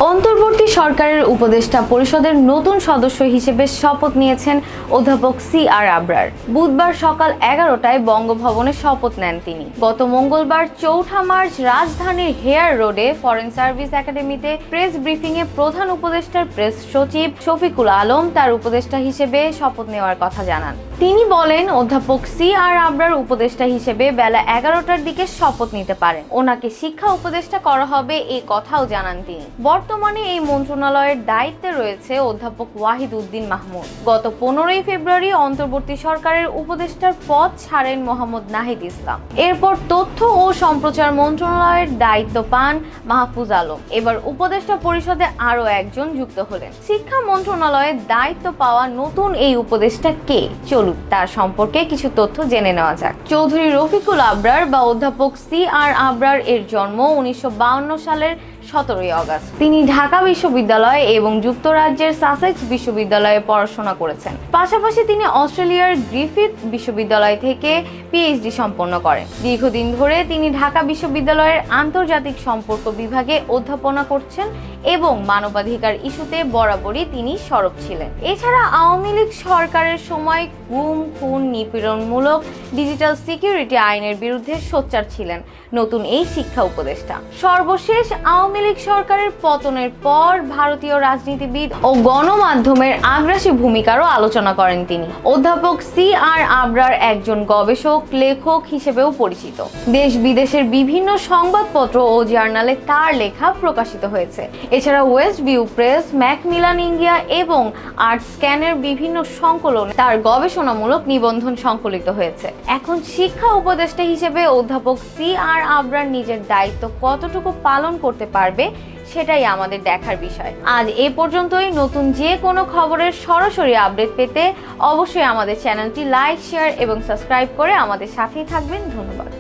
অন্তর্বর্তী সরকারের উপদেষ্টা পরিষদের নতুন সদস্য হিসেবে শপথ নিয়েছেন অধ্যাপক সি.আর. আবরার। বুধবার সকাল 11টায় বঙ্গভবনে শপথ নেন তিনি। গত মঙ্গলবার ৪ মার্চ রাজধানীর হেয়ার রোডে ফরেন সার্ভিস একাডেমিতে প্রেস ব্রিফিংয়ে প্রধান উপদেষ্টার প্রেস সচিব শফিকুল আলম তার উপদেষ্টা হিসেবে শপথ নেওয়ার কথা জানান। তিনি বলেন, অধ্যাপক সি.আর. আবরার উপদেষ্টা হিসেবে বেলা 11টার দিকে শপথ নিতে পারেন। ওনাকে শিক্ষা উপদেষ্টা করা হবে এই কথাও জানান তিনি। বর্তমানে এই মন্ত্রণালয়ের দায়িত্বে রয়েছে অধ্যাপক ওয়াহিদ উদ্দিন মাহমুদ। গত 15ই ফেব্রুয়ারি অন্তর্বর্তী সরকারের উপদেষ্টার পদ ছাড়েন মোহাম্মদ নাহিদ ইসলাম। এরপর তথ্য ও সম্প্রচার মন্ত্রণালয়ের দায়িত্ব পান মাহফুজ আলম। এবার উপদেষ্টা পরিষদে আরও একজন যুক্ত হলেন। শিক্ষা মন্ত্রণালয়ের দায়িত্ব পাওয়া নতুন এই উপদেষ্টা কে? চলুন তার সম্পর্কে কিছু তথ্য জেনে নেওয়া যাক। চৌধুরী রফিকুল আবরার বা অধ্যাপক সি.আর. আবরার এর জন্ম 1952 সালের 17ই আগস্ট। তিনি ঢাকা বিশ্ববিদ্যালয় এবং যুক্তরাজ্যের সাসেক্স বিশ্ববিদ্যালয়ে পড়াশোনা করেছেন। পাশাপাশি তিনি অস্ট্রেলিয়ার গ্রিফিথ বিশ্ববিদ্যালয় থেকে পিএইচডি সম্পন্ন করেন। দীর্ঘদিন ধরে তিনি ঢাকা বিশ্ববিদ্যালয়ের আন্তর্জাতিক সম্পর্ক বিভাগে অধ্যাপনা করছেন এবং মানবাধিকার ইস্যুতে বরাবরই তিনি সরব ছিলেন। এছাড়া আওয়ামী লীগ সরকারের সময় গুম, খুন, নিপীড়নমূলক ডিজিটাল সিকিউরিটি আইনের বিরুদ্ধে সোচ্চার ছিলেন নতুন এই শিক্ষা উপদেষ্টা। সর্বশেষ আওয়ামী লীগ সরকারের পতনের পর ভারতীয় রাজনীতিবিদ ও গণমাধ্যমের আগ্রাসী ভূমিকারও আলোচনা করেন তিনি। অধ্যাপক সি.আর. আবরার একজন গবেষক, লেখক হিসেবেও পরিচিত। দেশ বিদেশের বিভিন্ন সংবাদপত্র ও জার্নালে তার লেখা প্রকাশিত হয়েছে। এছাড়া West View Press, Macmillan India এবং আর্ট স্ক্যানের বিভিন্ন সংকলনে তার গবেষণামূলক নিবন্ধন সংকলিত হয়েছে। এখন শিক্ষা উপদেষ্টা হিসেবে অধ্যাপক সি.আর. আবরার নিজের দায়িত্ব কতটুকু পালন করতে পারবে সেটাই আমাদের দেখার বিষয়। আজ এই পর্যন্তই। নতুন যে কোনো খবরের সরাসরি আপডেট পেতে অবশ্যই আমাদের চ্যানেলটি লাইক, শেয়ার এবং সাবস্ক্রাইব করে আমাদের সাথেই থাকবেন। ধন্যবাদ।